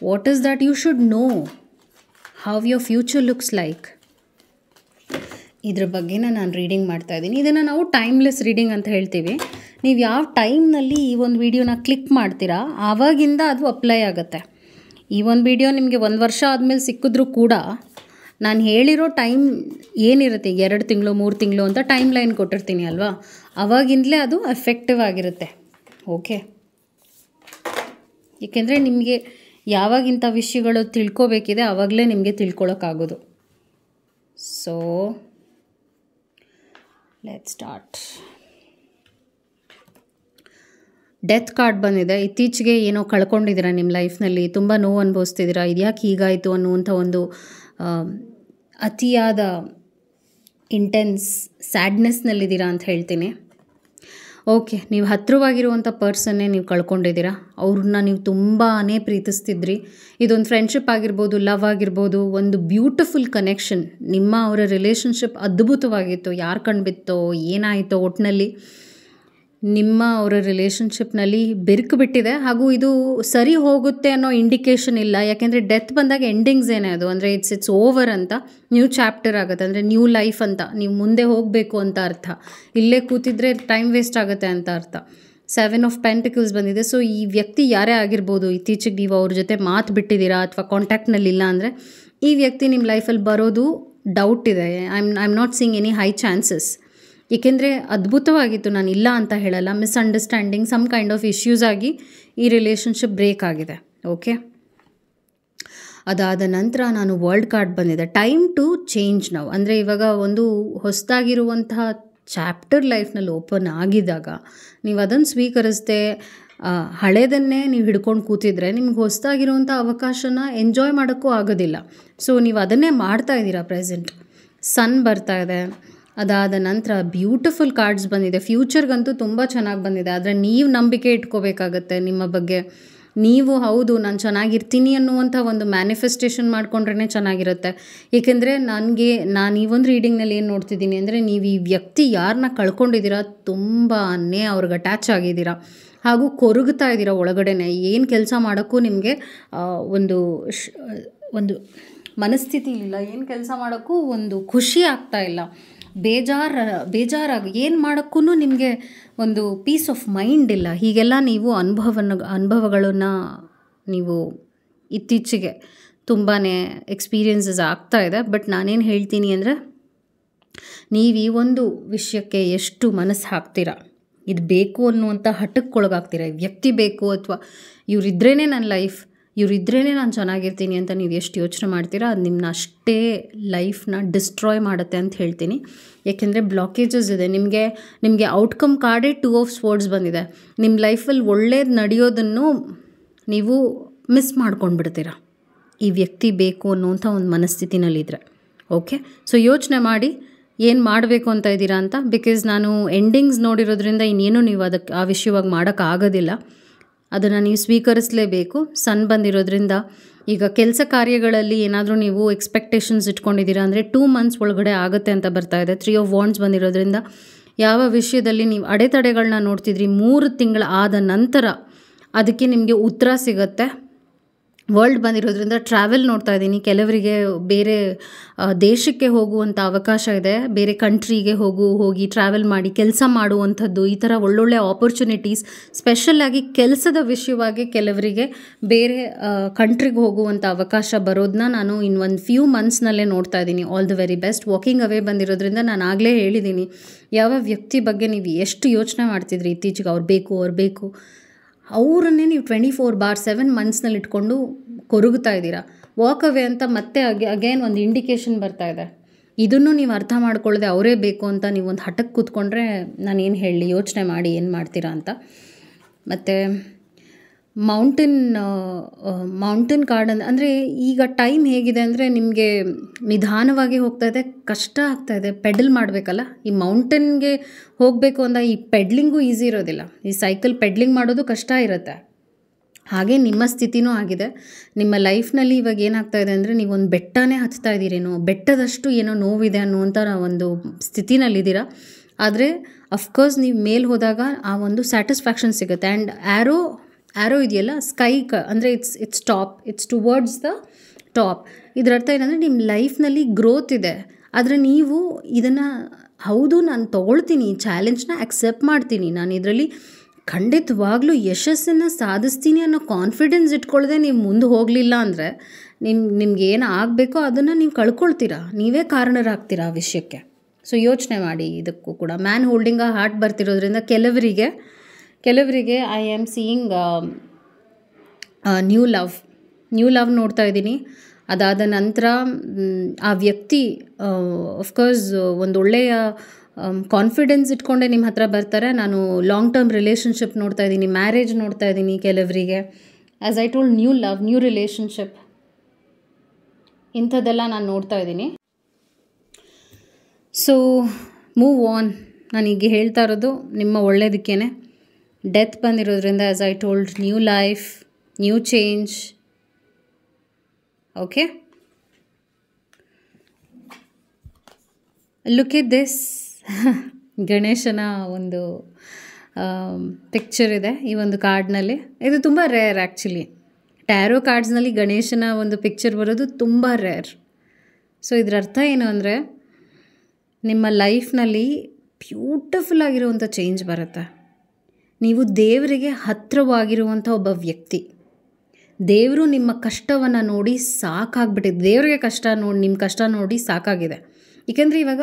What is that you should know, how your future looks like, ಇದ್ರ ಬಗ್ಗೆನ ನಾನು ರೀಡಿಂಗ್ ಮಾಡ್ತಾಯಿದ್ದೀನಿ. ಇದನ್ನು ನಾವು ಟೈಮ್ಲೆಸ್ ರೀಡಿಂಗ್ ಅಂತ ಹೇಳ್ತೀವಿ. ನೀವು ಯಾವ ಟೈಮ್ನಲ್ಲಿ ಈ ಒಂದು ವಿಡಿಯೋನ ಕ್ಲಿಕ್ ಮಾಡ್ತೀರಾ ಆವಾಗಿಂದ ಅದು ಅಪ್ಲೈ ಆಗುತ್ತೆ. ಈ ಒಂದು ವಿಡಿಯೋ ನಿಮಗೆ 1 ವರ್ಷ ಆದಮೇಲೆ ಸಿಕ್ಕಿದ್ರೂ ಕೂಡ ನಾನು ಹೇಳಿರೋ ಟೈಮ್ ಏನಿರುತ್ತೆ, 2 ತಿಂಗಳು 3 ತಿಂಗಳು ಅಂತ ಟೈಮ್ ಲೈನ್ ಕೊಟ್ಟಿರ್ತೀನಿ ಅಲ್ವಾ, ಆವಾಗಿಂದಲೇ ಅದು ಎಫೆಕ್ಟಿವ್ ಆಗಿರುತ್ತೆ. ಓಕೆ, ಏಕೆಂದರೆ ನಿಮಗೆ ಯಾವಾಗಿಂಥ ವಿಷಯಗಳು ತಿಳ್ಕೊಬೇಕಿದೆ ಆವಾಗಲೇ ನಿಮಗೆ ತಿಳ್ಕೊಳ್ಳೋಕ್ಕಾಗೋದು. So let's start. Death card ಬಂದಿದೆ. ಇತ್ತೀಚೆಗೆ ಏನೋ ಕಳ್ಕೊಂಡಿದ್ದೀರಾ ನಿಮ್ಮ ಲೈಫ್ನಲ್ಲಿ, ತುಂಬ ನೋವು ಅನುಭವಿಸ್ತಿದ್ದೀರಾ, ಇದ್ಯಾಕೆ ಹೀಗಾಯಿತು ಅನ್ನುವಂಥ ಒಂದು ಅತಿಯಾದ ಇಂಟೆನ್ಸ್ ಸ್ಯಾಡ್ನೆಸ್ನಲ್ಲಿದ್ದೀರಾ ಅಂತ ಹೇಳ್ತೀನಿ. ಓಕೆ, ನೀವು ಹತ್ತಿರವಾಗಿರುವಂಥ ಪರ್ಸನ್ನೇ ನೀವು ಕಳ್ಕೊಂಡಿದ್ದೀರಾ. ಅವ್ರನ್ನ ನೀವು ತುಂಬಾ ಪ್ರೀತಿಸ್ತಿದ್ರಿ. ಇದೊಂದು ಫ್ರೆಂಡ್ಶಿಪ್ ಆಗಿರ್ಬೋದು, ಲವ್ ಆಗಿರ್ಬೋದು, ಒಂದು ಬ್ಯೂಟಿಫುಲ್ ಕನೆಕ್ಷನ್. ನಿಮ್ಮ ಅವರ ರಿಲೇಷನ್ಶಿಪ್ ಅದ್ಭುತವಾಗಿತ್ತು. ಯಾರು ಕಂಡುಬಿತ್ತೋ ಏನಾಯಿತೋ ಒಟ್ಟಿನಲ್ಲಿ ನಿಮ್ಮ ಅವರ ರಿಲೇಷನ್ಶಿಪ್ನಲ್ಲಿ ಬೆರ್ಕು ಬಿಟ್ಟಿದೆ. ಹಾಗೂ ಇದು ಸರಿ ಹೋಗುತ್ತೆ ಅನ್ನೋ ಇಂಡಿಕೇಷನ್ ಇಲ್ಲ. ಯಾಕೆಂದರೆ ಡೆತ್ ಬಂದಾಗ ಎಂಡಿಂಗ್ಸ್ ಏನೇ ಅದು, ಅಂದರೆ ಇಟ್ಸ್ ಓವರ್ ಅಂತ, ನ್ಯೂ ಚಾಪ್ಟರ್ ಆಗುತ್ತೆ, ಅಂದರೆ ನ್ಯೂ ಲೈಫ್ ಅಂತ, ನೀವು ಮುಂದೆ ಹೋಗಬೇಕು ಅಂತ ಅರ್ಥ. ಇಲ್ಲೇ ಕೂತಿದ್ರೆ ಟೈಮ್ ವೇಸ್ಟ್ ಆಗುತ್ತೆ ಅಂತ ಅರ್ಥ. 7 ಆಫ್ ಪೆಂಟಿಕಲ್ಸ್ ಬಂದಿದೆ. ಸೊ ಈ ವ್ಯಕ್ತಿ ಯಾರೇ ಆಗಿರ್ಬೋದು, ಇತ್ತೀಚೆಗೆ ನೀವು ಅವ್ರ ಜೊತೆ ಮಾತು ಬಿಟ್ಟಿದ್ದೀರಾ ಅಥವಾ ಕಾಂಟ್ಯಾಕ್ಟ್ನಲ್ಲಿ ಇಲ್ಲ ಅಂದರೆ ಈ ವ್ಯಕ್ತಿ ನಿಮ್ಮ ಲೈಫಲ್ಲಿ ಬರೋದು ಡೌಟ್ ಇದೆ. I am not seeing any high chances. ಏಕೆಂದರೆ ಅದ್ಭುತವಾಗಿತ್ತು, ನಾನು ಇಲ್ಲ ಅಂತ ಹೇಳಲ್ಲ. Misunderstanding, some kind of issues ಆಗಿ ಈ ರಿಲೇಷನ್ಶಿಪ್ ಬ್ರೇಕ್ ಆಗಿದೆ. ಓಕೆ, ಅದಾದ ನಂತರ ನಾನು ವರ್ಲ್ಡ್ ಕಾರ್ಡ್ ಬಂದಿದೆ. ಟೈಮ್ ಟು ಚೇಂಜ್ ನಾವು, ಅಂದರೆ ಇವಾಗ ಒಂದು ಹೊಸದಾಗಿರುವಂತಹ ಚಾಪ್ಟರ್ ಲೈಫ್ನಲ್ಲಿ ಓಪನ್ ಆಗಿದ್ದಾಗ ನೀವು ಅದನ್ನು ಸ್ವೀಕರಿಸದೆ ಹಳೇದನ್ನೇ ನೀವು ಹಿಡ್ಕೊಂಡು ಕೂತಿದ್ರೆ ನಿಮ್ಗೆ ಹೊಸದಾಗಿರುವಂಥ ಅವಕಾಶನ ಎಂಜಾಯ್ ಮಾಡೋಕ್ಕೂ ಆಗೋದಿಲ್ಲ. ಸೊ ನೀವು ಅದನ್ನೇ ಮಾಡ್ತಾ ಇದ್ದೀರಾ ಪ್ರೆಸೆಂಟ್. ಸನ್ ಬರ್ತಾ ಇದೆ. ಅದಾದ ನಂತರ ಬ್ಯೂಟಿಫುಲ್ ಕಾರ್ಡ್ಸ್ ಬಂದಿದೆ. ಫ್ಯೂಚರ್ಗಂತೂ ತುಂಬ ಚೆನ್ನಾಗಿ ಬಂದಿದೆ. ಆದರೆ ನೀವು ನಂಬಿಕೆ ಇಟ್ಕೋಬೇಕಾಗತ್ತೆ ನಿಮ್ಮ ಬಗ್ಗೆ. ನೀವು ಹೌದು ನಾನು ಚೆನ್ನಾಗಿರ್ತೀನಿ ಅನ್ನುವಂಥ ಒಂದು ಮ್ಯಾನಿಫೆಸ್ಟೇಷನ್ ಮಾಡಿಕೊಂಡ್ರೇ ಚೆನ್ನಾಗಿರುತ್ತೆ. ಏಕೆಂದರೆ ನಾನು ಈ ಒಂದು ರೀಡಿಂಗ್ನಲ್ಲಿ ಏನು ನೋಡ್ತಿದ್ದೀನಿ ಅಂದರೆ, ನೀವು ಈ ವ್ಯಕ್ತಿ ಯಾರನ್ನ ಕಳ್ಕೊಂಡಿದ್ದೀರಾ ತುಂಬಾ ಅವ್ರಿಗೆ ಅಟ್ಯಾಚ್ ಆಗಿದ್ದೀರಾ ಹಾಗೂ ಕೊರಗ್ತಾ ಇದ್ದೀರಾ ಒಳಗಡೆನೆ. ಏನು ಕೆಲಸ ಮಾಡೋಕ್ಕೂ ನಿಮಗೆ ಒಂದು ಮನಸ್ಥಿತಿ ಇಲ್ಲ. ಏನು ಕೆಲಸ ಮಾಡೋಕ್ಕೂ ಒಂದು ಖುಷಿ ಆಗ್ತಾ ಇಲ್ಲ. ಬೇಜಾರಾಗಿ ಏನು ಮಾಡೋಕ್ಕೂ ನಿಮಗೆ ಒಂದು ಪೀಸ್ ಆಫ್ ಮೈಂಡ್ ಇಲ್ಲ. ಹೀಗೆಲ್ಲ ನೀವು ಅನುಭವಗಳನ್ನು ನೀವು ಇತ್ತೀಚೆಗೆ ತುಂಬಾ ಎಕ್ಸ್ಪೀರಿಯನ್ಸಸ್ ಆಗ್ತಾ ಇದೆ. ಬಟ್ ನಾನೇನು ಹೇಳ್ತೀನಿ ಅಂದರೆ, ನೀವು ಈ ಒಂದು ವಿಷಯಕ್ಕೆ ಎಷ್ಟು ಮನಸ್ಸು ಹಾಕ್ತೀರಾ, ಇದು ಬೇಕು ಅನ್ನುವಂಥ ಹಠಕ್ಕೊಳಗಾಗ್ತೀರಾ, ವ್ಯಕ್ತಿ ಬೇಕು ಅಥವಾ ಇವರಿದ್ರೇ ನನ್ನ ಲೈಫ್, ಇವರಿದ್ರೇ ನಾನು ಚೆನ್ನಾಗಿರ್ತೀನಿ ಅಂತ ನೀವು ಎಷ್ಟು ಯೋಚನೆ ಮಾಡ್ತೀರಾ, ಅದು ನಿಮ್ಮನ್ನ ಅಷ್ಟೇ ಲೈಫ್ನ ಡಿಸ್ಟ್ರಾಯ್ ಮಾಡುತ್ತೆ ಅಂತ ಹೇಳ್ತೀನಿ. ಏಕೆಂದರೆ ಬ್ಲಾಕೇಜಸ್ ಇದೆ. ನಿಮಗೆ ಔಟ್ಕಮ್ ಕಾರ್ಡೇ 2 ಆಫ್ ಸ್ವೋರ್ಡ್ಸ್ ಬಂದಿದೆ. ನಿಮ್ಮ ಲೈಫಲ್ಲಿ ಒಳ್ಳೇದು ನಡೆಯೋದನ್ನು ನೀವು ಮಿಸ್ ಮಾಡ್ಕೊಂಡು ಬಿಡ್ತೀರಾ ಈ ವ್ಯಕ್ತಿ ಬೇಕು ಅನ್ನೋಂಥ ಒಂದು ಮನಸ್ಥಿತಿನಲ್ಲಿದ್ದರೆ. ಓಕೆ, ಸೊ ಯೋಚನೆ ಮಾಡಿ ಏನು ಮಾಡಬೇಕು ಅಂತ ಇದ್ದೀರಾ ಅಂತ. ಬಿಕಾಸ್ ನಾನು ಎಂಡಿಂಗ್ಸ್ ನೋಡಿರೋದ್ರಿಂದ ಇನ್ನೇನು ನೀವು ಅದಕ್ಕೆ ಆ ವಿಷಯವಾಗಿ ಮಾಡೋಕ್ಕಾಗೋದಿಲ್ಲ. ಅದನ್ನು ನೀವು ಸ್ವೀಕರಿಸಲೇಬೇಕು. ಸನ್ ಬಂದಿರೋದ್ರಿಂದ ಈಗ ಕೆಲಸ ಕಾರ್ಯಗಳಲ್ಲಿ ಏನಾದರೂ ನೀವು ಎಕ್ಸ್ಪೆಕ್ಟೇಷನ್ಸ್ ಇಟ್ಕೊಂಡಿದ್ದೀರಾ ಅಂದರೆ 2 ಮಂತ್ಸ್ ಒಳಗಡೆ ಆಗುತ್ತೆ ಅಂತ ಬರ್ತಾ ಇದೆ. 3 ಆಫ್ ವಾಂಡ್ಸ್ ಬಂದಿರೋದ್ರಿಂದ ಯಾವ ವಿಷಯದಲ್ಲಿ ನೀವು ಅಡೆತಡೆಗಳನ್ನ ನೋಡ್ತಿದ್ರಿ 3 ತಿಂಗಳ ಆದ ನಂತರ ಅದಕ್ಕೆ ನಿಮಗೆ ಉತ್ತರ ಸಿಗುತ್ತೆ. ವರ್ಲ್ಡ್ ಬಂದಿರೋದ್ರಿಂದ ಟ್ರಾವೆಲ್ ನೋಡ್ತಾ ಇದ್ದೀನಿ. ಕೆಲವರಿಗೆ ಬೇರೆ ದೇಶಕ್ಕೆ ಹೋಗುವಂಥ ಅವಕಾಶ ಇದೆ. ಬೇರೆ ಕಂಟ್ರಿಗೆ ಹೋಗಿ ಟ್ರಾವೆಲ್ ಮಾಡಿ ಕೆಲಸ ಮಾಡುವಂಥದ್ದು, ಈ ಥರ ಒಳ್ಳೊಳ್ಳೆ ಆಪರ್ಚುನಿಟೀಸ್, ಸ್ಪೆಷಲ್ಲಾಗಿ ಕೆಲಸದ ವಿಷಯವಾಗಿ ಕೆಲವರಿಗೆ ಬೇರೆ ಕಂಟ್ರಿಗೆ ಹೋಗುವಂಥ ಅವಕಾಶ ಬರೋದನ್ನ ನಾನು ಒಂದು ಫ್ಯೂ ಮಂತ್ಸ್ನಲ್ಲೇ ನೋಡ್ತಾ ಇದ್ದೀನಿ. All the very best. Walking away ಬಂದಿರೋದ್ರಿಂದ ನಾನು ಆಗಲೇ ಹೇಳಿದ್ದೀನಿ, ಯಾವ ವ್ಯಕ್ತಿ ಬಗ್ಗೆ ನೀವು ಎಷ್ಟು ಯೋಚನೆ ಮಾಡ್ತಿದ್ರಿ ಇತ್ತೀಚೆಗೆ, ಅವ್ರು ಬೇಕು ಅವರನ್ನೇ ನೀವು 24/7 ಮಂತ್ಸ್ನಲ್ಲಿ ಇಟ್ಕೊಂಡು ಕೊರಗುತ್ತಾ ಇದ್ದೀರಾ. ವಾಕ್ ಅವೇ ಅಂತ ಮತ್ತೆ ಅಗೇನ್ ಒಂದು ಇಂಡಿಕೇಶನ್ ಬರ್ತಾ ಇದೆ. ಇದನ್ನು ನೀವು ಅರ್ಥ ಮಾಡ್ಕೊಳ್ಳದೆ ಅವರೇ ಬೇಕು ಅಂತ ನೀವು ಒಂದು ಹಠಕ್ಕೆ ಕೂತ್ಕೊಂಡ್ರೆ ನಾನೇನು ಹೇಳಲಿ, ಯೋಚನೆ ಮಾಡಿ ಏನು ಮಾಡ್ತೀರಾ ಅಂತ. ಮತ್ತು ಮೌಂಟೇನ್ ಕಾರ್ಡ್ ಅಂದರೆ ಈಗ ಟೈಮ್ ಹೇಗಿದೆ ಅಂದರೆ ನಿಮಗೆ ನಿಧಾನವಾಗಿ ಹೋಗ್ತಾ ಇದೆ, ಕಷ್ಟ ಆಗ್ತಾ ಇದೆ, ಪೆಡಲ್ ಮಾಡಬೇಕಲ್ಲ. ಈ ಮೌಂಟೇನ್ಗೆ ಹೋಗಬೇಕು ಅಂದ ಈ ಪೆಡ್ಲಿಂಗು ಈಸಿ ಇರೋದಿಲ್ಲ. ಈ ಸೈಕಲ್ ಪೆಡ್ಲಿಂಗ್ ಮಾಡೋದು ಕಷ್ಟ ಇರುತ್ತೆ. ಹಾಗೆ ನಿಮ್ಮ ಸ್ಥಿತಿನೂ ಆಗಿದೆ. ನಿಮ್ಮ ಲೈಫ್ನಲ್ಲಿ ಇವಾಗ ಏನಾಗ್ತಾ ಇದೆ ಅಂದರೆ ನೀವೊಂದು ಬೆಟ್ಟನೇ ಹತ್ತಾ ಇದ್ದೀರೇನೋ, ಬೆಟ್ಟದಷ್ಟು ಏನೋ ನೋವಿದೆ ಅನ್ನುವಂಥ ಒಂದು ಸ್ಥಿತಿನಲ್ಲಿದ್ದೀರಾ. ಆದರೆ ಅಫ್ಕೋರ್ಸ್ ನೀವು ಮೇಲೆ ಹೋದಾಗ ಆ ಒಂದು ಸ್ಯಾಟಿಸ್ಫ್ಯಾಕ್ಷನ್ ಸಿಗುತ್ತೆ. ಆ್ಯಂಡ್ ಆ್ಯರೋ ಇದೆಯಲ್ಲ, ಸ್ಕೈ ಅಂದರೆ it's top, it's towards the top. ಇದರ ಅರ್ಥ ಏನಂದರೆ ನಿಮ್ಮ ಲೈಫ್ನಲ್ಲಿ ಗ್ರೋತ್ ಇದೆ. ಆದರೆ ನೀವು ಇದನ್ನು ಹೌದು ನಾನು ತೊಗೊಳ್ತೀನಿ, ಚಾಲೆಂಜ್ನ ಅಕ್ಸೆಪ್ಟ್ ಮಾಡ್ತೀನಿ, ನಾನು ಇದರಲ್ಲಿ ಖಂಡಿತವಾಗ್ಲೂ ಯಶಸ್ಸನ್ನು ಸಾಧಿಸ್ತೀನಿ ಅನ್ನೋ ಕಾನ್ಫಿಡೆನ್ಸ್ ಇಟ್ಕೊಳ್ಳದೆ ನೀವು ಮುಂದೆ ಹೋಗಲಿಲ್ಲ ಅಂದರೆ ನಿಮ್ಗೆ ಏನು ಆಗಬೇಕೋ ಅದನ್ನು ನೀವು ಕಳ್ಕೊಳ್ತೀರಾ, ನೀವೇ ಕಾರಣರಾಗ್ತೀರಾ ಆ ವಿಷಯಕ್ಕೆ. ಸೊ ಯೋಚನೆ ಮಾಡಿ ಇದಕ್ಕೂ ಕೂಡ. ಮ್ಯಾನ್ ಹೋಲ್ಡಿಂಗ್ ಅ ಹಾರ್ಟ್ ಬರ್ತಿರೋದ್ರಿಂದ ಕೆಲವರಿಗೆ I am seeing new love ನೋಡ್ತಾ ಇದ್ದೀನಿ. ಅದಾದ ನಂತರ ಆ ವ್ಯಕ್ತಿ ಆಫ್ಕೋರ್ಸ್ ಒಂದು ಒಳ್ಳೆಯ ಕಾನ್ಫಿಡೆನ್ಸ್ ಇಟ್ಕೊಂಡೆ ನಿಮ್ಮ ಹತ್ರ ಬರ್ತಾರೆ. ನಾನು ಲಾಂಗ್ ಟರ್ಮ್ ರಿಲೇಷನ್ಶಿಪ್ ನೋಡ್ತಾ ಇದ್ದೀನಿ, ಮ್ಯಾರೇಜ್ ನೋಡ್ತಾ ಇದ್ದೀನಿ ಕೆಲವರಿಗೆ. As I told, new love, new relationship, ಇಂಥದ್ದೆಲ್ಲ ನಾನು ನೋಡ್ತಾ ಇದ್ದೀನಿ. So move on. ನಾನೀಗ ಹೇಳ್ತಾ ಇರೋದು ನಿಮ್ಮ ಒಳ್ಳೆಯದಕ್ಕೇನೆ. ಡೆತ್ ಬಂದಿರೋದ್ರಿಂದ as I told, new life, new change. Okay, look at this. ಗಣೇಶನ ಒಂದು ಪಿಕ್ಚರ್ ಇದೆ ಈ ಒಂದು ಕಾರ್ಡ್ನಲ್ಲಿ. ಇದು ತುಂಬ ರೇರ್ ಆ್ಯಕ್ಚುಲಿ. ಟ್ಯಾರೋ ಕಾರ್ಡ್ಸ್ನಲ್ಲಿ ಗಣೇಶನ ಒಂದು ಪಿಕ್ಚರ್ ಬರೋದು ತುಂಬ ರೇರ್. ಸೊ ಇದರ ಅರ್ಥ ಏನು ಅಂದರೆ ನಿಮ್ಮ ಲೈಫ್ನಲ್ಲಿ ಬ್ಯೂಟಿಫುಲ್ ಆಗಿರುವಂಥ ಚೇಂಜ್ ಬರುತ್ತೆ. ನೀವು ದೇವರಿಗೆ ಹತ್ತಿರವಾಗಿರುವಂಥ ಒಬ್ಬ ವ್ಯಕ್ತಿ. ದೇವರು ನಿಮ್ಮ ಕಷ್ಟವನ್ನು ನೋಡಿ ಸಾಕಾಗ್ಬಿಟ್ಟಿದೆ. ದೇವರಿಗೆ ನಿಮ್ಮ ಕಷ್ಟ ನೋಡಿ ಸಾಕಾಗಿದೆ. ಏಕೆಂದರೆ ಇವಾಗ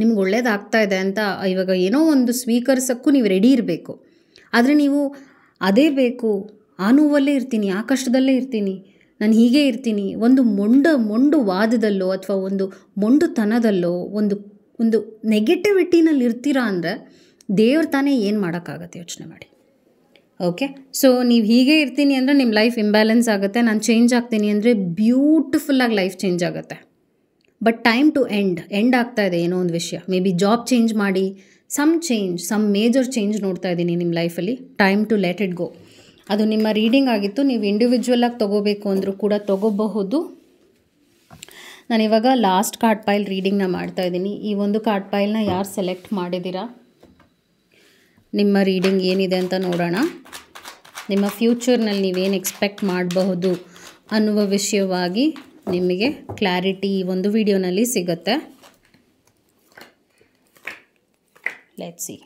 ನಿಮ್ಗೆ ಒಳ್ಳೇದಾಗ್ತಾ ಇದೆ ಅಂತ ಇವಾಗ ಏನೋ ಒಂದು ಸ್ವೀಕರಿಸೋಕ್ಕೂ ನೀವು ರೆಡಿ ಇರಬೇಕು. ಆದರೆ ನೀವು ಅದೇ ಬೇಕು, ಆ ನೋವಲ್ಲೇ ಇರ್ತೀನಿ, ಆ ಕಷ್ಟದಲ್ಲೇ ಇರ್ತೀನಿ, ನಾನು ಹೀಗೆ ಇರ್ತೀನಿ, ಒಂದು ಮೊಂಡು ವಾದದಲ್ಲೋ ಅಥವಾ ಒಂದು ಮೊಂಡುತನದಲ್ಲೋ ಒಂದು ನೆಗೆಟಿವಿಟಿನಲ್ಲಿ ಇರ್ತೀರಾ ಅಂದರೆ ದೇವ್ರು ತಾನೇ ಏನು ಮಾಡೋಕ್ಕಾಗತ್ತೆ, ಯೋಚನೆ ಮಾಡಿ. ಓಕೆ, ಸೊ ನೀವು ಹೀಗೆ ಇರ್ತೀನಿ ಅಂದರೆ ನಿಮ್ಮ ಲೈಫ್ ಇಂಬ್ಯಾಲೆನ್ಸ್ ಆಗುತ್ತೆ. ನಾನು ಚೇಂಜ್ ಆಗ್ತೀನಿ ಅಂದರೆ ಬ್ಯೂಟಿಫುಲ್ಲಾಗಿ ಲೈಫ್ ಚೇಂಜ್ ಆಗುತ್ತೆ. ಬಟ್ ಟೈಮ್ ಟು ಎಂಡ್ ಆಗ್ತಾ ಇದೆ ಏನೋ ಒಂದು ವಿಷಯ. ಮೇ ಬಿ ಜಾಬ್ ಚೇಂಜ್ ಮಾಡಿ, ಸಮ್ ಮೇಜರ್ ಚೇಂಜ್ ನೋಡ್ತಾ ಇದ್ದೀನಿ ನಿಮ್ಮ ಲೈಫಲ್ಲಿ. Time to let it go. ಅದು ನಿಮ್ಮ ರೀಡಿಂಗ್ ಆಗಿತ್ತು. ನೀವು ಇಂಡಿವಿಜುವಲಾಗಿ ತೊಗೋಬೇಕು ಅಂದರೂ ಕೂಡ ತೊಗೋಬಹುದು. ನಾನಿವಾಗ ಲಾಸ್ಟ್ ಕಾರ್ಡ್ ಪೈಲ್ ರೀಡಿಂಗ್ನ ಮಾಡ್ತಾ ಇದ್ದೀನಿ. ಈ ಒಂದು ಕಾರ್ಡ್ ಪೈಲ್ನ ಯಾರು ಸೆಲೆಕ್ಟ್ ಮಾಡಿದ್ದೀರಾ, ನಿಮ್ಮ ರೀಡಿಂಗ್ ಏನಿದೆ ಅಂತ ನೋಡೋಣ. ನಿಮ್ಮ ಫ್ಯೂಚರ್ನಲ್ಲಿ ನೀವೇನು ಎಕ್ಸ್ಪೆಕ್ಟ್ ಮಾಡಬಹುದು ಅನ್ನುವ ವಿಷಯವಾಗಿ ನಿಮಗೆ ಕ್ಲಾರಿಟಿ ಈ ಒಂದು ವಿಡಿಯೋನಲ್ಲಿ ಸಿಗುತ್ತೆ. Let's see.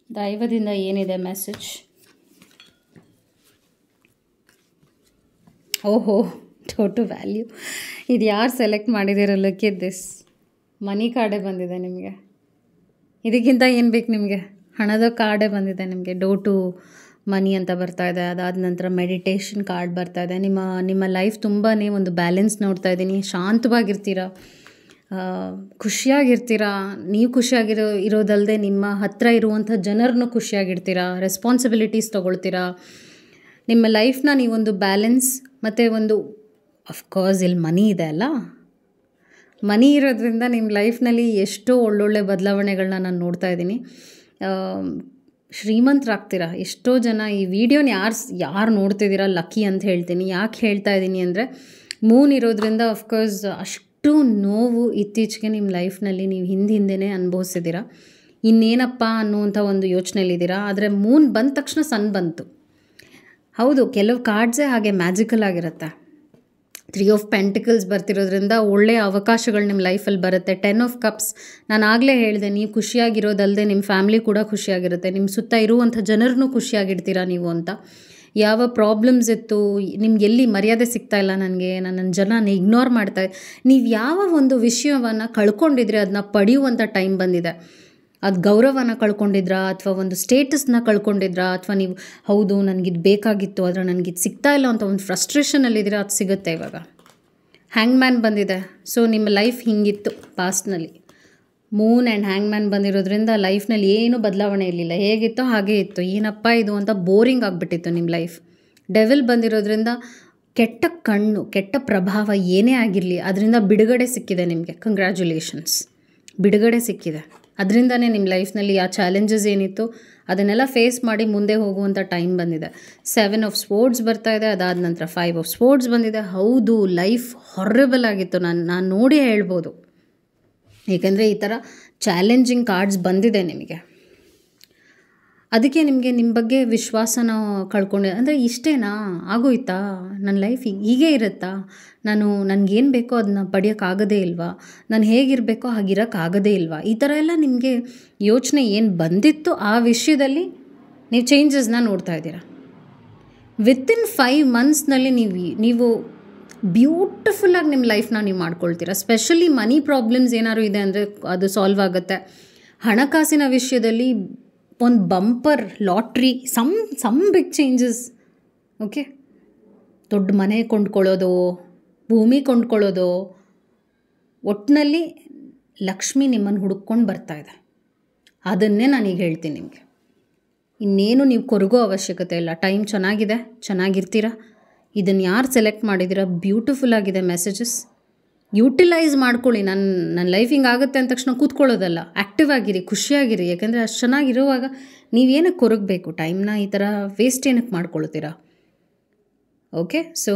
ದೈವದಿಂದ ಏನಿದೆ ಮೆಸೇಜ್? ಓಹೋ, ಟೋಟು ವ್ಯಾಲ್ಯೂ. ಇದು ಯಾರು ಸೆಲೆಕ್ಟ್ ಮಾಡಿದ್ದೀರೋ, ಲುಕ್ ಎಟ್ ದಿಸ್. ಮನಿ ಕಾರ್ಡೇ ಬಂದಿದೆ ನಿಮಗೆ. ಇದಕ್ಕಿಂತ ಏನು ಬೇಕು ನಿಮಗೆ? ಹಣದ ಕಾರ್ಡೇ ಬಂದಿದೆ ನಿಮಗೆ. ಡೋ ಟು ಮನಿ ಅಂತ ಬರ್ತಾ ಇದೆ. ಅದಾದ ನಂತರ ಮೆಡಿಟೇಷನ್ ಕಾರ್ಡ್ ಬರ್ತಾ ಇದೆ. ನಿಮ್ಮ ಲೈಫ್ ತುಂಬಾ ಒಂದು ಬ್ಯಾಲೆನ್ಸ್ ನೋಡ್ತಾ ಇದ್ದೀನಿ. ಶಾಂತವಾಗಿರ್ತೀರ, ಖುಷಿಯಾಗಿರ್ತೀರ. ನೀವು ಇರೋದಲ್ಲದೆ ನಿಮ್ಮ ಹತ್ತಿರ ಇರುವಂಥ ಜನರನ್ನು ಖುಷಿಯಾಗಿರ್ತೀರ. ರೆಸ್ಪಾನ್ಸಿಬಿಲಿಟೀಸ್ ತೊಗೊಳ್ತೀರಾ. ನಿಮ್ಮ ಲೈಫ್ನ ನೀವೊಂದು ಬ್ಯಾಲೆನ್ಸ್ ಮತ್ತು ಅಫ್ಕೋರ್ಸ್ ಇಲ್ಲಿ ಮನಿ ಇದೆ ಅಲ್ಲ, ಮನಿ ಇರೋದ್ರಿಂದ ನಿಮ್ಮ ಲೈಫ್ನಲ್ಲಿ ಎಷ್ಟೋ ಒಳ್ಳೊಳ್ಳೆ ಬದಲಾವಣೆಗಳನ್ನ ನಾನು ನೋಡ್ತಾ ಇದ್ದೀನಿ. ಶ್ರೀಮಂತರಾಗ್ತೀರಾ. ಎಷ್ಟೋ ಜನ ಈ ವಿಡಿಯೋನ ಯಾರು ನೋಡ್ತಿದ್ದೀರಾ ಲಕ್ಕಿ ಅಂತ ಹೇಳ್ತೀನಿ. ಯಾಕೆ ಹೇಳ್ತಾ ಇದ್ದೀನಿ ಅಂದರೆ, ಮೂನ್ ಇರೋದ್ರಿಂದ ಅಫ್ಕೋರ್ಸ್ ಅಷ್ಟು ನೋವು ಇತ್ತೀಚೆಗೆ ನಿಮ್ಮ ಲೈಫ್ನಲ್ಲಿ ನೀವು ಹಿಂದೆನೇ ಅನುಭವಿಸಿದ್ದೀರಾ. ಇನ್ನೇನಪ್ಪ ಅನ್ನುವಂಥ ಒಂದು ಯೋಚನೆಯಲ್ಲಿದ್ದೀರಾ. ಆದರೆ ಮೂನ್ ಬಂದ ತಕ್ಷಣ ಸನ್ ಬಂತು. ಹೌದು, ಕೆಲವು ಕಾರ್ಡ್ಸೇ ಹಾಗೆ ಮ್ಯಾಜಿಕಲ್ ಆಗಿರುತ್ತೆ. 3 ಆಫ್ ಪೆಂಟಿಕಲ್ಸ್ ಬರ್ತಿರೋದ್ರಿಂದ ಒಳ್ಳೆಯ ಅವಕಾಶಗಳು ನಿಮ್ಮ ಲೈಫಲ್ಲಿ ಬರುತ್ತೆ. 10 ಆಫ್ ಕಪ್ಸ್, ನಾನು ಆಗಲೇ ಹೇಳಿದೆ, ನೀವು ಖುಷಿಯಾಗಿರೋದಲ್ಲದೆ ನಿಮ್ಮ ಫ್ಯಾಮಿಲಿ ಕೂಡ ಖುಷಿಯಾಗಿರುತ್ತೆ. ನಿಮ್ಮ ಸುತ್ತ ಇರುವಂಥ ಜನರನ್ನು ಖುಷಿಯಾಗಿರ್ತೀರಾ ನೀವು ಅಂತ. ಯಾವ ಪ್ರಾಬ್ಲಮ್ಸ್ ಇತ್ತು, ನಿಮ್ಗೆ ಎಲ್ಲಿ ಮರ್ಯಾದೆ ಸಿಗ್ತಾಯಿಲ್ಲ, ನನ್ನ ಜನ ಇಗ್ನೋರ್ ಮಾಡ್ತಾ, ನೀವು ಯಾವ ಒಂದು ವಿಷಯವನ್ನು ಕಳ್ಕೊಂಡಿದ್ರೆ ಅದನ್ನ ಪಡೆಯುವಂಥ ಟೈಮ್ ಬಂದಿದೆ. ಅದು ಗೌರವನ ಕಳ್ಕೊಂಡಿದ್ರಾ, ಅಥವಾ ಒಂದು ಸ್ಟೇಟಸ್ನ ಕಳ್ಕೊಂಡಿದ್ರಾ, ಅಥವಾ ನೀವು ಹೌದು ನನಗಿದು ಬೇಕಾಗಿತ್ತು ಆದರೆ ನನಗಿದು ಸಿಗ್ತಾ ಇಲ್ಲ ಅಂತ ಒಂದು ಫ್ರಸ್ಟ್ರೇಷನಲ್ಲಿದ್ದೀರಾ, ಅದು ಸಿಗುತ್ತೆ ಇವಾಗ. ಹ್ಯಾಂಗ್ ಮ್ಯಾನ್ ಬಂದಿದೆ. ಸೊ ನಿಮ್ಮ ಲೈಫ್ ಹಿಂಗಿತ್ತು ಪಾಸ್ಟ್ನಲ್ಲಿ. ಮೂನ್ ಆ್ಯಂಡ್ ಹ್ಯಾಂಗ್ಮ್ಯಾನ್ ಬಂದಿರೋದ್ರಿಂದ ಲೈಫ್ನಲ್ಲಿ ಏನೂ ಬದಲಾವಣೆ ಇರಲಿಲ್ಲ, ಹೇಗಿತ್ತೋ ಹಾಗೇ ಇತ್ತು. ಏನಪ್ಪ ಇದು ಅಂತ ಬೋರಿಂಗ್ ಆಗಿಬಿಟ್ಟಿತ್ತು ನಿಮ್ಮ ಲೈಫ್. ಡೆವಿಲ್ ಬಂದಿರೋದ್ರಿಂದ ಕೆಟ್ಟ ಕಣ್ಣು, ಕೆಟ್ಟ ಪ್ರಭಾವ ಏನೇ ಆಗಿರಲಿ ಅದರಿಂದ ಬಿಡುಗಡೆ ಸಿಕ್ಕಿದೆ ನಿಮಗೆ. ಕಂಗ್ರ್ಯಾಚುಲೇಷನ್ಸ್, ಬಿಡುಗಡೆ ಸಿಕ್ಕಿದೆ. ಅದರಿಂದನೇ ನಿಮ್ಮ ಲೈಫ್ನಲ್ಲಿ ಆ ಚಾಲೆಂಜಸ್ ಏನಿತ್ತು ಅದನ್ನೆಲ್ಲ ಫೇಸ್ ಮಾಡಿ ಮುಂದೆ ಹೋಗುವಂಥ ಟೈಮ್ ಬಂದಿದೆ. 7 ಆಫ್ ಸ್ಪೋರ್ಟ್ಸ್ ಬರ್ತಾ ಇದೆ, ಅದಾದ ನಂತರ 5 ಆಫ್ ಸ್ಪೋರ್ಟ್ಸ್ ಬಂದಿದೆ. ಹೌದು, ಲೈಫ್ ಹಾರಬಲ್ ಆಗಿತ್ತು, ನಾನು ನೋಡಿ ಹೇಳ್ಬೋದು. ಏಕೆಂದರೆ ಈ ಥರ ಚಾಲೆಂಜಿಂಗ್ ಕಾರ್ಡ್ಸ್ ಬಂದಿದೆ ನಿಮಗೆ. ಅದಕ್ಕೆ ನಿಮಗೆ ನಿಮ್ಮ ಬಗ್ಗೆ ವಿಶ್ವಾಸನ ಕಳ್ಕೊಂಡೆ. ಅಂದರೆ ಇಷ್ಟೇನಾ, ಆಗೋಯ್ತಾ, ನನ್ನ ಲೈಫ್ ಹೀಗೇ ಇರುತ್ತಾ, ನನಗೇನು ಬೇಕೋ ಅದನ್ನ ಪಡೆಯೋಕ್ಕಾಗದೇ ಇಲ್ವಾ, ನಾನು ಹೇಗಿರಬೇಕೋ ಹಾಗಿರೋಕ್ಕಾಗದೇ ಇಲ್ವಾ, ಈ ಥರ ಎಲ್ಲ ನಿಮಗೆ ಯೋಚನೆ ಏನು ಬಂದಿತ್ತು ಆ ವಿಷಯದಲ್ಲಿ ನೀವು ಚೇಂಜಸ್ನ ನೋಡ್ತಾ ಇದ್ದೀರಾ. ವಿತಿನ್ 5 ಮಂತ್ಸ್ನಲ್ಲಿ ನೀವು ಬ್ಯೂಟಿಫುಲ್ಲಾಗಿ ನಿಮ್ಮ ಲೈಫ್ನ ನೀವು ಮಾಡ್ಕೊಳ್ತೀರಾ. ಸ್ಪೆಷಲಿ ಮನಿ ಪ್ರಾಬ್ಲಮ್ಸ್ ಏನಾದ್ರು ಇದೆ ಅಂದರೆ ಅದು ಸಾಲ್ವ್ ಆಗುತ್ತೆ. ಹಣಕಾಸಿನ ವಿಷಯದಲ್ಲಿ ಒಂದು bumper lottery, some big changes. Okay, ದೊಡ್ಡ ಮನೆ ಕೊಂಡ್ಕೊಳ್ಳೋದು, ಭೂಮಿ ಕೊಂಡ್ಕೊಳ್ಳೋದು, ಒಟ್ಟಿನಲ್ಲಿ ಲಕ್ಷ್ಮಿ ನಿಮ್ಮನ್ನು ಹುಡುಕೊಂಡು ಬರ್ತಾ ಇದೆ. ಅದನ್ನೇ ನಾನೀಗ ಹೇಳ್ತೀನಿ ನಿಮಗೆ. ಇನ್ನೇನು ನೀವು ಕೊರಗೋ ಅವಶ್ಯಕತೆ ಇಲ್ಲ. ಟೈಮ್ ಚೆನ್ನಾಗಿದೆ, ಚೆನ್ನಾಗಿರ್ತೀರ. ಇದನ್ನು ಯಾರು ಸೆಲೆಕ್ಟ್ ಮಾಡಿದ್ದೀರಾ, ಬ್ಯೂಟಿಫುಲ್ ಆಗಿದೆ ಮೆಸೇಜಸ್. ಯೂಟಿಲೈಸ್ ಮಾಡ್ಕೊಳ್ಳಿ. ನನ್ನ ಲೈಫ್ ಹಿಂಗೆ ಆಗುತ್ತೆ ಅಂದ ತಕ್ಷಣ ಕೂತ್ಕೊಳ್ಳೋದಲ್ಲ, ಆ್ಯಕ್ಟಿವ್ ಆಗಿರಿ, ಖುಷಿಯಾಗಿರಿ. ಯಾಕೆಂದರೆ ಅಷ್ಟು ಚೆನ್ನಾಗಿರುವಾಗ ನೀವೇನಕ್ಕೆ ಕೊರಗಬೇಕು, ಟೈಮ್ನ ಈ ಥರ ವೇಸ್ಟ್ ಏನಕ್ಕೆ ಮಾಡ್ಕೊಳ್ತೀರಾ. ಓಕೆ, ಸೊ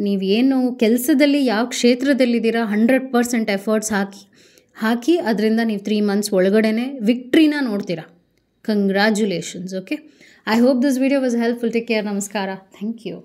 ನೀವೇನು ಕೆಲಸದಲ್ಲಿ ಯಾವ ಕ್ಷೇತ್ರದಲ್ಲಿದ್ದೀರಾ 100% ಎಫರ್ಟ್ಸ್ ಹಾಕಿ ಅದರಿಂದ ನೀವು 3 ಮಂತ್ಸ್ ಒಳಗಡೆ ವಿಕ್ಟ್ರಿನ ನೋಡ್ತೀರಾ. Congratulations. Okay, I hope this video was helpful. Take care. ನಮಸ್ಕಾರ. Thank you.